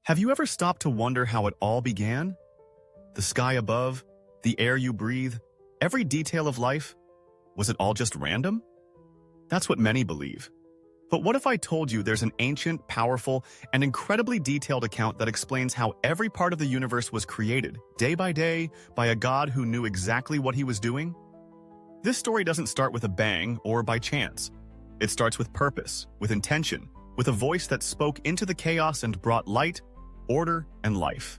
Have you ever stopped to wonder how it all began? The sky above, the air you breathe, every detail of life? Was it all just random? That's what many believe. But what if I told you there's an ancient, powerful, and incredibly detailed account that explains how every part of the universe was created, day by day, by a God who knew exactly what he was doing? This story doesn't start with a bang or by chance. It starts with purpose, with intention, with a voice that spoke into the chaos and brought light, order, and life.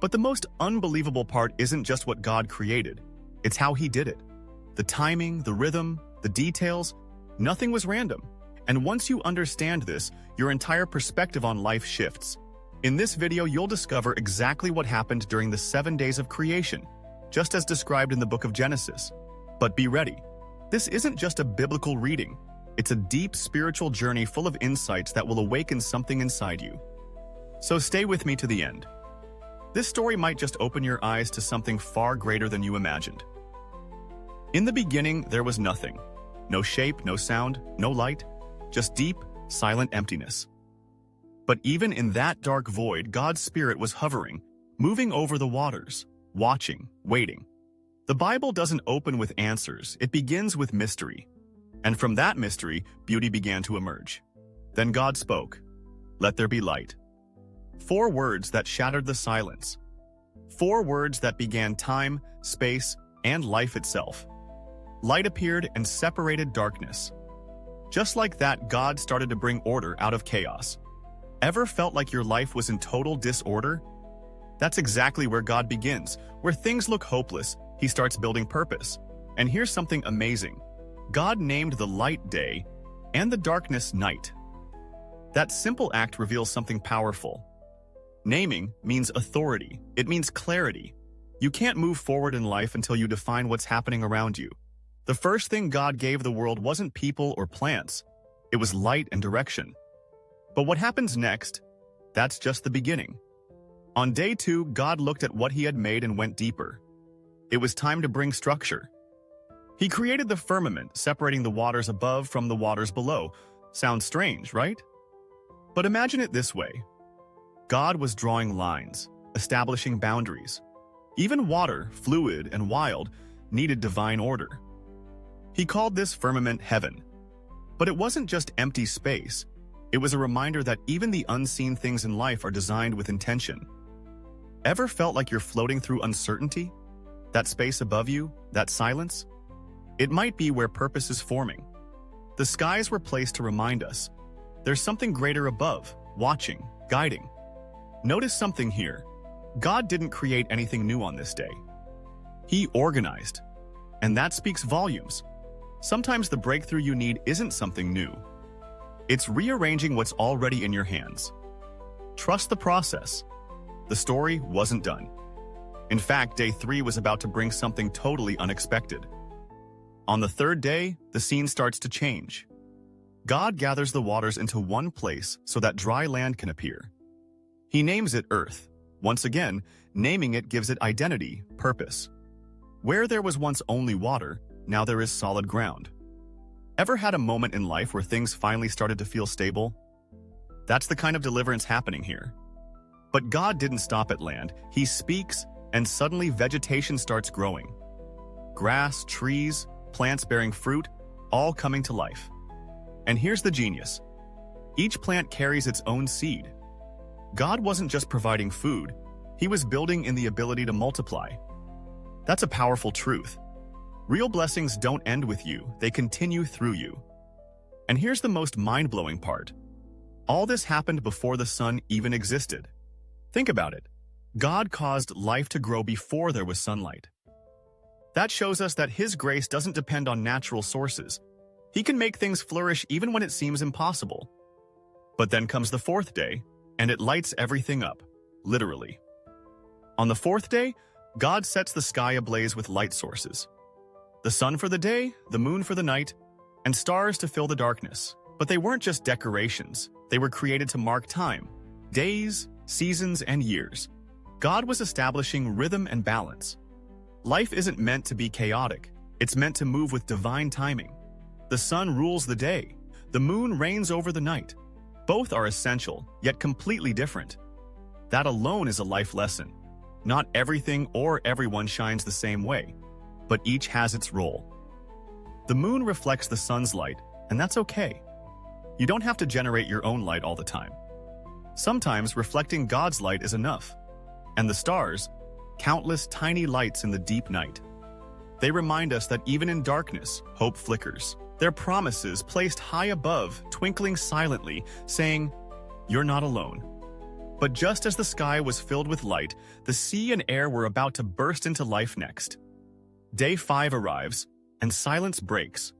But the most unbelievable part isn't just what God created, it's how he did it. The timing, the rhythm, the details, nothing was random. And once you understand this, your entire perspective on life shifts. In this video, you'll discover exactly what happened during the 7 days of creation, just as described in the book of Genesis. But be ready. This isn't just a biblical reading. It's a deep spiritual journey full of insights that will awaken something inside you. So stay with me to the end. This story might just open your eyes to something far greater than you imagined. In the beginning, there was nothing. No shape, no sound, no light. Just deep, silent emptiness. But even in that dark void, God's Spirit was hovering, moving over the waters, watching, waiting. The Bible doesn't open with answers, it begins with mystery. And from that mystery, beauty began to emerge. Then God spoke, "Let there be light." 4 words that shattered the silence. 4 words that began time, space, and life itself. Light appeared and separated darkness. Just like that, God started to bring order out of chaos. Ever felt like your life was in total disorder? That's exactly where God begins. Where things look hopeless, he starts building purpose. And here's something amazing. God named the light day and the darkness night. That simple act reveals something powerful. Naming means authority. It means clarity. You can't move forward in life until you define what's happening around you. The first thing God gave the world wasn't people or plants. It was light and direction. But what happens next? That's just the beginning. On day 2, God looked at what he had made and went deeper. It was time to bring structure. He created the firmament, separating the waters above from the waters below. Sounds strange, right? But imagine it this way. God was drawing lines, establishing boundaries. Even water, fluid and wild, needed divine order. He called this firmament heaven. But it wasn't just empty space. It was a reminder that even the unseen things in life are designed with intention. Ever felt like you're floating through uncertainty? That space above you, that silence? It might be where purpose is forming. The skies were placed to remind us. There's something greater above, watching, guiding. Notice something here. God didn't create anything new on this day. He organized. And that speaks volumes. Sometimes the breakthrough you need isn't something new. It's rearranging what's already in your hands. Trust the process. The story wasn't done. In fact, day 3 was about to bring something totally unexpected. On the 3rd day, the scene starts to change. God gathers the waters into one place so that dry land can appear. He names it Earth. Once again, naming it gives it identity, purpose. Where there was once only water, now there is solid ground. Ever had a moment in life where things finally started to feel stable? That's the kind of deliverance happening here. But God didn't stop at land. He speaks, and suddenly vegetation starts growing. Grass, trees, plants bearing fruit, all coming to life. And here's the genius. Each plant carries its own seed. God wasn't just providing food, he was building in the ability to multiply. That's a powerful truth. Real blessings don't end with you, they continue through you. And here's the most mind-blowing part. All this happened before the sun even existed. Think about it. God caused life to grow before there was sunlight. That shows us that his grace doesn't depend on natural sources. He can make things flourish even when it seems impossible. But then comes the 4th day, and it lights everything up, literally. On the 4th day, God sets the sky ablaze with light sources. The sun for the day, the moon for the night, and stars to fill the darkness. But they weren't just decorations. They were created to mark time, days, seasons, and years. God was establishing rhythm and balance. Life isn't meant to be chaotic. It's meant to move with divine timing. The sun rules the day. The moon reigns over the night. Both are essential, yet completely different. That alone is a life lesson. Not everything or everyone shines the same way, but each has its role. The moon reflects the sun's light, and that's okay. You don't have to generate your own light all the time. Sometimes reflecting God's light is enough. And the stars, countless tiny lights in the deep night. They remind us that even in darkness, hope flickers. They're promises placed high above, twinkling silently, saying, "You're not alone." But just as the sky was filled with light, the sea and air were about to burst into life next. Day 5 arrives, and silence breaks.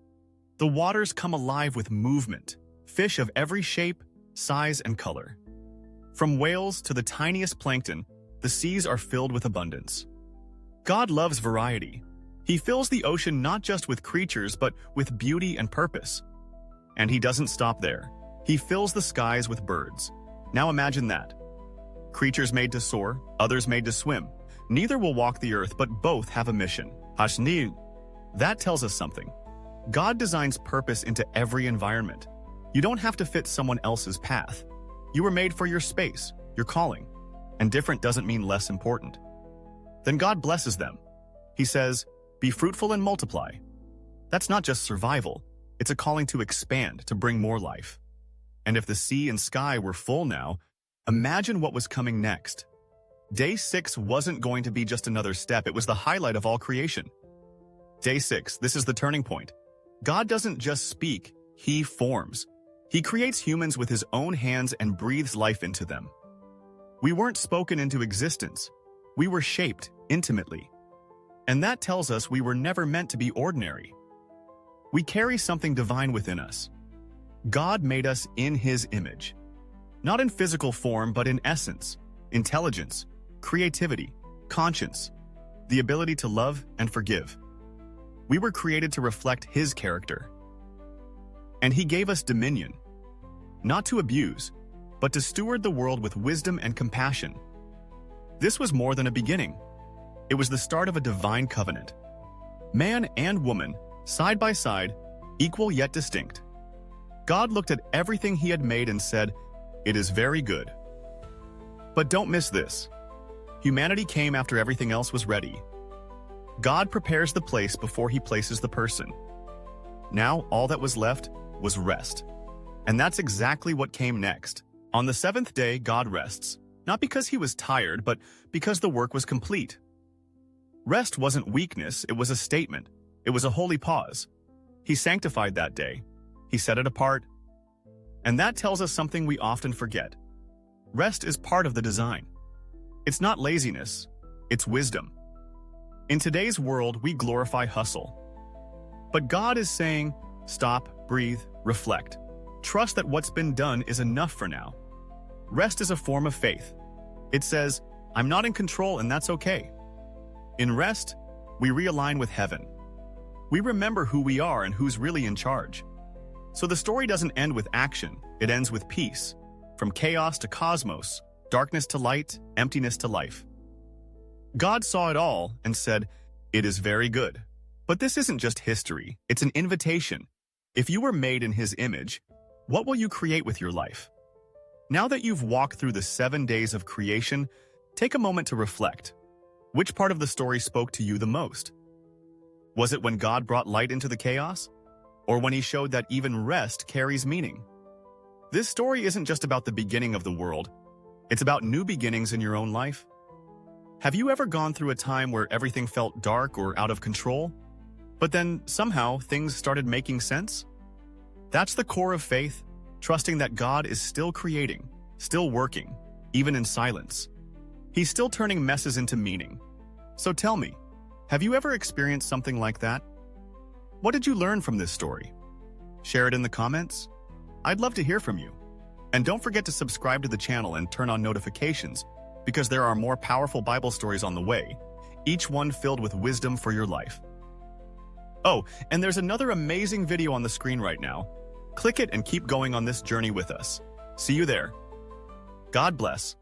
The waters come alive with movement, fish of every shape, size, and color. From whales to the tiniest plankton, the seas are filled with abundance. God loves variety. He fills the ocean not just with creatures, but with beauty and purpose. And he doesn't stop there. He fills the skies with birds. Now imagine that. Creatures made to soar, others made to swim. Neither will walk the earth, but both have a mission. Hashni. That tells us something. God designs purpose into every environment. You don't have to fit someone else's path. You were made for your space, your calling, and different doesn't mean less important. Then God blesses them. He says, "Be fruitful and multiply." That's not just survival. It's a calling to expand, to bring more life. And if the sea and sky were full now, imagine what was coming next. Day 6 wasn't going to be just another step. It was the highlight of all creation. Day 6, this is the turning point. God doesn't just speak, he forms. He creates humans with his own hands and breathes life into them. We weren't spoken into existence. We were shaped intimately. And that tells us we were never meant to be ordinary. We carry something divine within us. God made us in his image. Not in physical form, but in essence, intelligence, creativity, conscience, the ability to love and forgive. We were created to reflect his character. And he gave us dominion. Not to abuse, but to steward the world with wisdom and compassion. This was more than a beginning. It was the start of a divine covenant. Man and woman, side by side, equal yet distinct. God looked at everything he had made and said, "It is very good." But don't miss this. Humanity came after everything else was ready. God prepares the place before he places the person. Now all that was left was rest. And that's exactly what came next. On the 7th day, God rests, not because he was tired, but because the work was complete. Rest wasn't weakness, it was a statement. It was a holy pause. He sanctified that day. He set it apart. And that tells us something we often forget. Rest is part of the design. It's not laziness, it's wisdom. In today's world, we glorify hustle. But God is saying, stop, breathe, reflect. Trust that what's been done is enough for now. Rest is a form of faith. It says, I'm not in control and that's okay. In rest, we realign with heaven. We remember who we are and who's really in charge. So the story doesn't end with action, it ends with peace. From chaos to cosmos, darkness to light, emptiness to life. God saw it all and said, it is very good. But this isn't just history, it's an invitation. If you were made in his image, what will you create with your life? Now that you've walked through the 7 days of creation, take a moment to reflect. Which part of the story spoke to you the most? Was it when God brought light into the chaos? Or when he showed that even rest carries meaning? This story isn't just about the beginning of the world. It's about new beginnings in your own life. Have you ever gone through a time where everything felt dark or out of control? But then somehow things started making sense? That's the core of faith, trusting that God is still creating, still working, even in silence. He's still turning messes into meaning. So tell me, have you ever experienced something like that? What did you learn from this story? Share it in the comments. I'd love to hear from you. And don't forget to subscribe to the channel and turn on notifications, because there are more powerful Bible stories on the way, each one filled with wisdom for your life. Oh, and there's another amazing video on the screen right now. Click it and keep going on this journey with us. See you there. God bless.